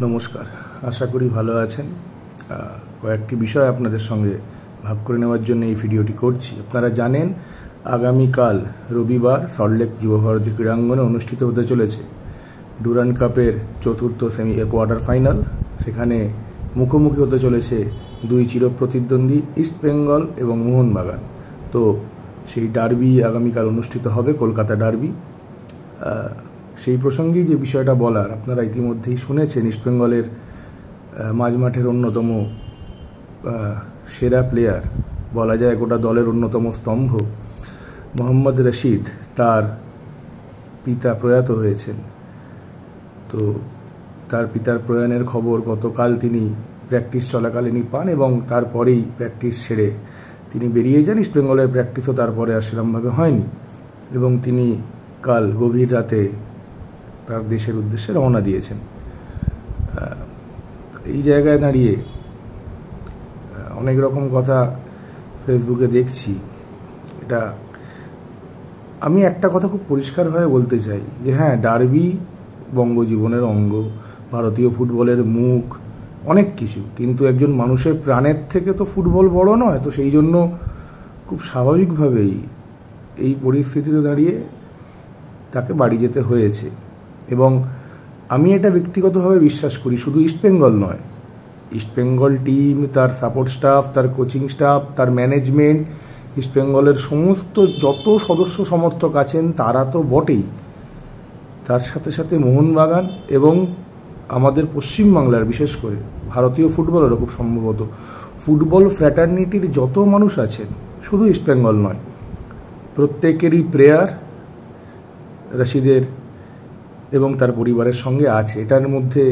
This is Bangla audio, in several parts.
নমস্কার, আশা করি ভালো আছেন। কয়েকটি বিষয় আপনাদের সঙ্গে ভাগ করে নেওয়ার জন্য এই ভিডিওটি করছি। আপনারা জানেন আগামীকাল রবিবার সল্টলেক যুবভারতী ক্রীড়াঙ্গনে অনুষ্ঠিত হতে চলেছে ডুরান্ড কাপের চতুর্থ কোয়ার্টার ফাইনাল। সেখানে মুখোমুখি হতে চলেছে দুই চিরপ্রতিদ্বন্দ্বী ইস্টবেঙ্গল এবং মোহনবাগান। তো সেই ডার্বি আগামীকাল অনুষ্ঠিত হবে, কলকাতা ডার্বি। সেই প্রসঙ্গে যে বিষয়টা বলার, আপনারা ইতিমধ্যেই শুনেছেন ইস্টবেঙ্গলের মাঝমাঠের অন্যতম সেরা প্লেয়ার, বলা যায় গোটা দলের অন্যতম স্তম্ভ মোহাম্মদ রশিদ, তার পিতা প্রয়াত হয়েছেন। তো তার পিতার প্রয়াণের খবর গতকাল তিনি প্র্যাকটিস চলাকালীনই পান এবং তারপরেই প্র্যাকটিস ছেড়ে তিনি বেরিয়ে যান। ইস্টবেঙ্গলের প্র্যাকটিসও তারপরে আর সেরকমভাবে হয়নি এবং তিনি কাল গভীর রাতে তার দেশের উদ্দেশ্যে রওনা দিয়েছেন। এই জায়গায় দাঁড়িয়ে অনেক রকম কথা ফেসবুকে দেখছি। এটা আমি একটা কথা খুব পরিষ্কারভাবে বলতে চাই যে হ্যাঁ, ডার্বি বঙ্গজীবনের অঙ্গ, ভারতীয় ফুটবলের মুখ, অনেক কিছু, কিন্তু একজন মানুষের প্রাণের থেকে তো ফুটবল বড় নয়। তো সেই জন্য খুব স্বাভাবিকভাবেই এই পরিস্থিতিতে দাঁড়িয়ে তাকে বাড়ি যেতে হয়েছে। এবং আমি এটা ব্যক্তিগতভাবে বিশ্বাস করি, শুধু ইস্টবেঙ্গল নয়, ইস্টবেঙ্গল টিম, তার সাপোর্ট স্টাফ, তার কোচিং স্টাফ, তার ম্যানেজমেন্ট, ইস্টবেঙ্গলের সমস্ত যত সদস্য সমর্থক আছেন তারা তো বটেই, তার সাথে সাথে মোহনবাগান এবং আমাদের পশ্চিমবাংলার বিশেষ করে ভারতীয় ফুটবলেরও খুব সম্ভবত ফুটবল ফ্র্যাটার্নিটির যত মানুষ আছেন, শুধু ইস্টবেঙ্গল নয়, প্রত্যেকেরই প্রেয়ার রশিদের এবং তার পরিবারের সঙ্গে আছে। এটার মধ্যে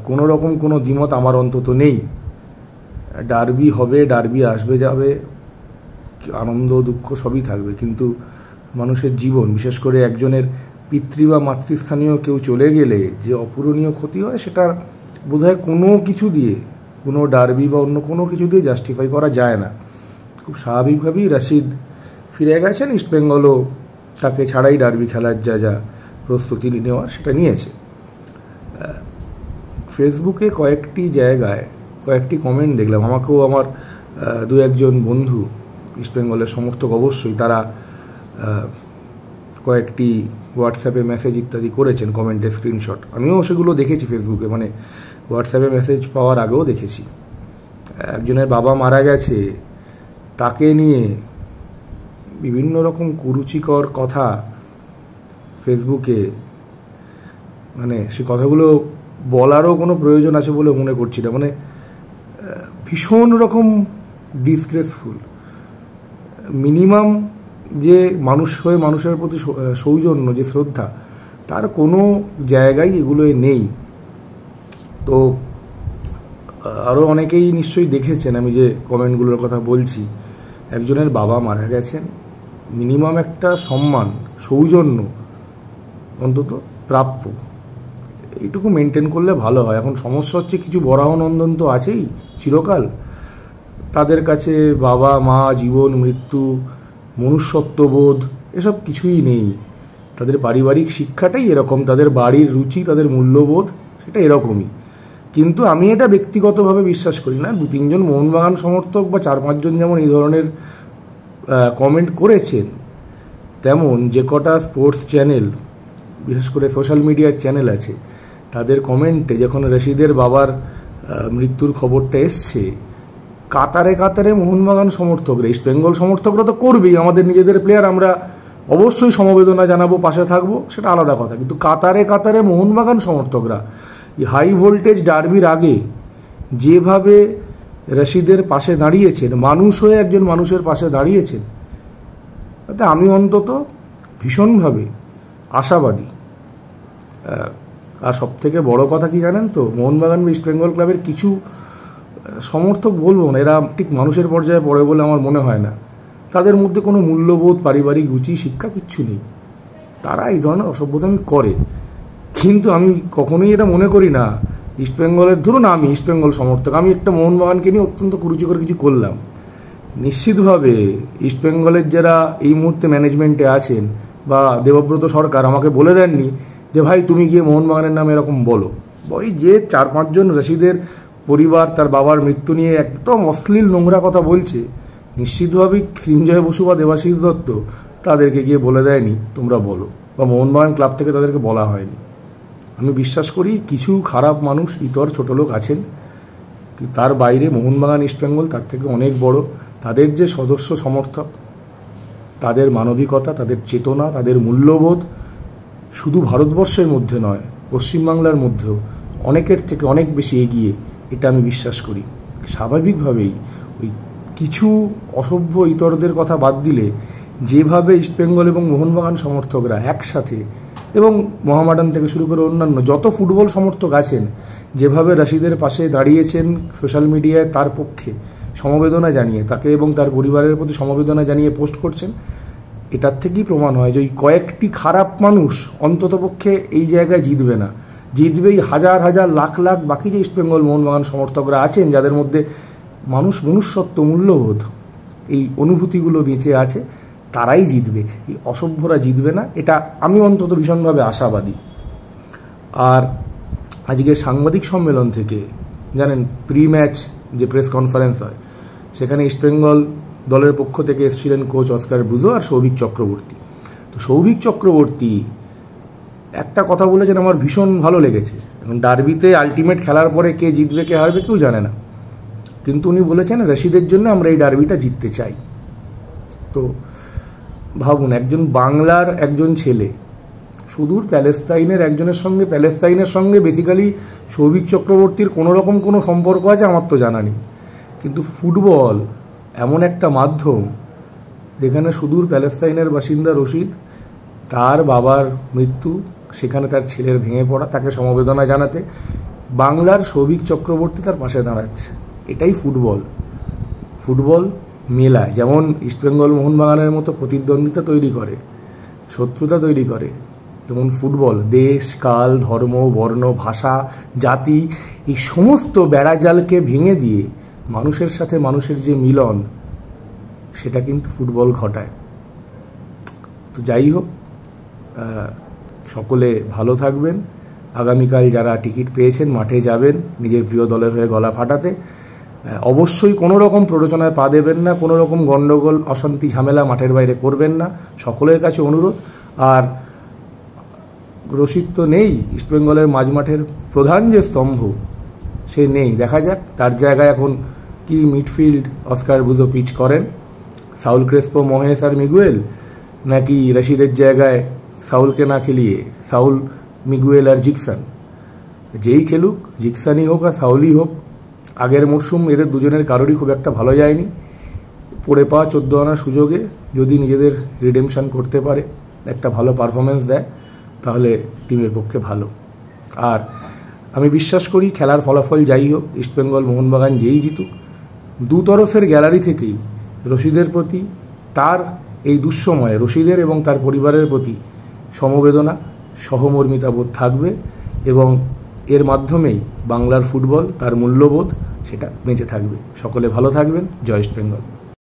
কোনো রকম কোনো দ্বিমত আমার অন্তত নেই। ডার্বি হবে, ডার্বি আসবে যাবে, আনন্দ দুঃখ সবই থাকবে, কিন্তু মানুষের জীবন, বিশেষ করে একজনের পিতৃ বা মাতৃস্থানীয় কেউ চলে গেলে যে অপূরণীয় ক্ষতি হয়, সেটা বোধহয় কোনো কিছু দিয়ে, কোনো ডার্বি বা অন্য কোনো কিছু দিয়ে জাস্টিফাই করা যায় না। খুব স্বাভাবিকভাবেই রশিদ ফিরে গেছেন, ইস্টবেঙ্গলও তাকে ছাড়াই ডার্বি খেলার যা প্রস্তুতি নেওয়ার সেটা নিয়েছে। ফেসবুকে কয়েকটি জায়গায় কয়েকটি কমেন্ট দেখলাম, আমাকেও আমার দু একজন বন্ধু ইস্টবেঙ্গলের সমর্থক অবশ্যই, তারা কয়েকটি হোয়াটসঅ্যাপে মেসেজ ইত্যাদি করেছেন, কমেন্টের স্ক্রিনশট আমিও সেগুলো দেখেছি ফেসবুকে, মানে হোয়াটসঅ্যাপে মেসেজ পাওয়ার আগেও দেখেছি। একজনের বাবা মারা গেছে, তাকে নিয়ে বিভিন্ন রকম কুরুচিকর কথা ফেসবুকে, মানে সে কথাগুলো বলারও কোনো প্রয়োজন আছে বলে মনে করছি না। মানে ভীষণ রকম ডিসগ্রেসফুল। মিনিমাম যে মানুষ হয়ে মানুষের প্রতি সৌজন্য, যে শ্রদ্ধা, তার কোনো জায়গায় এগুলোই নেই। তো আরও অনেকেই নিশ্চয়ই দেখেছেন আমি যে কমেন্টগুলোর কথা বলছি। একজনের বাবা মারা গেছেন, মিনিমাম একটা সম্মান, সৌজন্য অন্তত প্রাপ্য, এইটুকু মেনটেন করলে ভালো হয়। এখন সমস্যা হচ্ছে কিছু বরাহনন্দন তো আছেই চিরকাল, তাদের কাছে বাবা মা, জীবন মৃত্যু, মনুষ্যত্ববোধ এসব কিছুই নেই। তাদের পারিবারিক শিক্ষাটাই এরকম, তাদের বাড়ির রুচি, তাদের মূল্যবোধ সেটা এরকমই। কিন্তু আমি এটা ব্যক্তিগতভাবে বিশ্বাস করি না। দু তিনজন মোহনবাগান সমর্থক বা চার পাঁচজন যেমন এই ধরনের কমেন্ট করেছেন, তেমন যে কটা স্পোর্টস চ্যানেল, বিশেষ করে সোশ্যাল মিডিয়ার চ্যানেল আছে, তাদের কমেন্টে যখন রশিদের বাবার মৃত্যুর খবরটা এসছে, কাতারে কাতারে মোহনবাগান সমর্থকরা, ইস্টবেঙ্গল সমর্থকরা তো করবেই, আমাদের নিজেদের প্লেয়ার, আমরা অবশ্যই সমবেদনা জানাবো, পাশে থাকবো, সেটা আলাদা কথা, কিন্তু কাতারে কাতারে মোহনবাগান সমর্থকরা এই হাই ভোল্টেজ ডার্বির আগে যেভাবে রশিদের পাশে দাঁড়িয়েছেন, মানুষ হয়ে একজন মানুষের পাশে দাঁড়িয়েছেন, তাতে আমি অন্তত ভীষণভাবে আশাবাদী। আর সব থেকে বড় কথা কি জানেন তো, মোহনবাগান বা ইস্টবেঙ্গল ক্লাবের কিছু সমর্থক, বলবো না এরা ঠিক মানুষের পর্যায়ে পড়ে বলে আমার মনে হয় না, তাদের মধ্যে কোনো মূল্যবোধ, পারিবারিক রুচি, শিক্ষা কিচ্ছু নেই, তারা এই ধরনের অসভ্যতামি করে। কিন্তু আমি কখনোই এটা মনে করি না ইস্টবেঙ্গলের, ধরুন আমি ইস্টবেঙ্গল সমর্থক, আমি একটা মোহনবাগানকে নিয়ে অত্যন্ত কুরুচিকর কিছু করলাম, নিশ্চিতভাবে ইস্টবেঙ্গলের যারা এই মুহূর্তে ম্যানেজমেন্টে আছেন বা দেবব্রত সরকার আমাকে বলে দেননি যে ভাই তুমি গিয়ে মোহনবাগানের নামে এরকম বলো, ওই যে 4-5 জন রশিদের পরিবার তার বাবার মৃত্যু নিয়ে একদম অশ্লীল নোংরা কথা বলছে, নিশ্চিতভাবেই সৃঞ্জয় বসু বা দেবাশিস দত্ত তাদেরকে গিয়ে বলে দেয়নি তোমরা বলো, বা মোহনবাগান ক্লাব থেকে তাদেরকে বলা হয়নি। আমি বিশ্বাস করি কিছু খারাপ মানুষ, ইতর ছোট লোক আছেন, তার বাইরে মোহনবাগান ইস্টবেঙ্গল তার থেকে অনেক বড়। তাদের যে সদস্য সমর্থক, তাদের মানবিকতা, তাদের চেতনা, তাদের মূল্যবোধ শুধু ভারতবর্ষের মধ্যে নয়, পশ্চিমবাংলার মধ্যেও অনেকের থেকে অনেক বেশি এগিয়ে, এটা আমি বিশ্বাস করি। স্বাভাবিকভাবেই ওই কিছু অসভ্য ইতরদের কথা বাদ দিলে যেভাবে ইস্টবেঙ্গল এবং মোহনবাগান সমর্থকরা একসাথে, এবং মোহামেডান থেকে শুরু করে অন্যান্য যত ফুটবল সমর্থক আছেন, যেভাবে রশিদের পাশে দাঁড়িয়েছেন সোশ্যাল মিডিয়ায় তার পক্ষে সমবেদনা জানিয়ে, তাকে এবং তার পরিবারের প্রতি সমবেদনা জানিয়ে পোস্ট করছেন, এটার থেকেই প্রমাণ হয় যে ওই কয়েকটি খারাপ মানুষ অন্ততপক্ষে এই জায়গায় জিতবে না। জিতবেই হাজার হাজার লাখ লাখ বাকি যে ইস্টবেঙ্গল মোহনবাগান সমর্থকরা আছেন, যাদের মধ্যে মনুষ্যত্ব, মূল্যবোধ, এই অনুভূতিগুলো বেঁচে আছে, তারাই জিতবে। এই অসভ্যরা জিতবে না, এটা আমি অন্তত ভীষণভাবে আশাবাদী। আর আজকে সাংবাদিক সম্মেলন থেকে জানেন, প্রি ম্যাচ যে প্রেস কনফারেন্স হয়, সেখানে ইস্টবেঙ্গল দলের পক্ষ থেকে এসেছিলেন কোচ অস্কার ব্রুজো আর সৌভিক চক্রবর্তী। তো সৌভিক চক্রবর্তী একটা কথা বলেছেন, আমার ভীষণ ভালো লেগেছে। এখন ডার্বিতে আলটিমেট খেলার পরে কে জিতবে কে হারবে কেউ জানে না, কিন্তু উনি বলেছেন রশিদের জন্য আমরা এই ডার্বিটা জিততে চাই। তো ভাবুন, একজন বাংলার একজন ছেলে সুদূর প্যালেস্তাইনের সঙ্গে বেসিক্যালি সৌভিক চক্রবর্তীর কোনো রকম কোনো সম্পর্ক আছে আমার তো জানা নেই, কিন্তু ফুটবল এমন একটা মাধ্যম যেখানে সুদূর প্যালেস্তাইনের বাসিন্দা রশিদ, তার বাবার মৃত্যু, সেখানে তার ছেলের ভেঙে পড়া, তাকে সমবেদনা জানাতে বাংলার সৌভিক চক্রবর্তী তার পাশে দাঁড়াচ্ছে। এটাই ফুটবল। ফুটবল মেলায় যেমন ইস্টবেঙ্গল মোহনবাগানের মতো প্রতিদ্বন্দ্বিতা তৈরি করে, শত্রুতা তৈরি করে, তেমন ফুটবল দেশ, কাল, ধর্ম, বর্ণ, ভাষা, জাতি, এই সমস্ত বেড়াজালকে ভেঙে দিয়ে মানুষের সাথে মানুষের যে মিলন, সেটা কিন্তু ফুটবল ঘটায়। তো যাই হোক, সকলে ভালো থাকবেন। আগামীকাল যারা টিকিট পেয়েছেন মাঠে যাবেন নিজের প্রিয় দলের হয়ে গলা ফাটাতে। অবশ্যই কোনো রকম প্ররোচনায় পা দেবেন না, কোনো রকম গন্ডগোল, অশান্তি, ঝামেলা মাঠের বাইরে করবেন না, সকলের কাছে অনুরোধ। আর রশিদ তো নেই, ইস্টবেঙ্গলের মাঝমাঠের প্রধান যে স্তম্ভ সে নেই, দেখা যাক তার জায়গায় এখন কি মিডফিল্ড অস্কার ব্রুজো পিচ করেন, সাউল ক্রেসপো, মহেশ আর মিগুয়েল, নাকি রশিদের জায়গায় সাউলকে না খেলিয়ে সাউল, মিগুয়েল আর জিকসান। যেই খেলুক, জিকসানই হোক আর সাউলই হোক, আগের মরশুম এদের দুজনের কারোরই খুব একটা ভালো যায়নি। পড়ে পাওয়া 14 আনার সুযোগে যদি নিজেদের রিডেমশন করতে পারে, একটা ভালো পারফরমেন্স দেয়, তাহলে টিমের পক্ষে ভালো। আর আমি বিশ্বাস করি খেলার ফলাফল যাই হোক, ইস্টবেঙ্গল মোহনবাগান যেই জিতুক, দু তরফের গ্যালারি থেকেই রশিদের প্রতি, তার এই দুঃসময়ে রশিদের এবং তার পরিবারের প্রতি সমবেদনা, সহমর্মিতাবোধ থাকবে, এবং এর মাধ্যমেই বাংলার ফুটবল, তার মূল্যবোধ, সেটা বেঁচে থাকবে। সকলে ভালো থাকবেন। জয় ইস্টবেঙ্গল।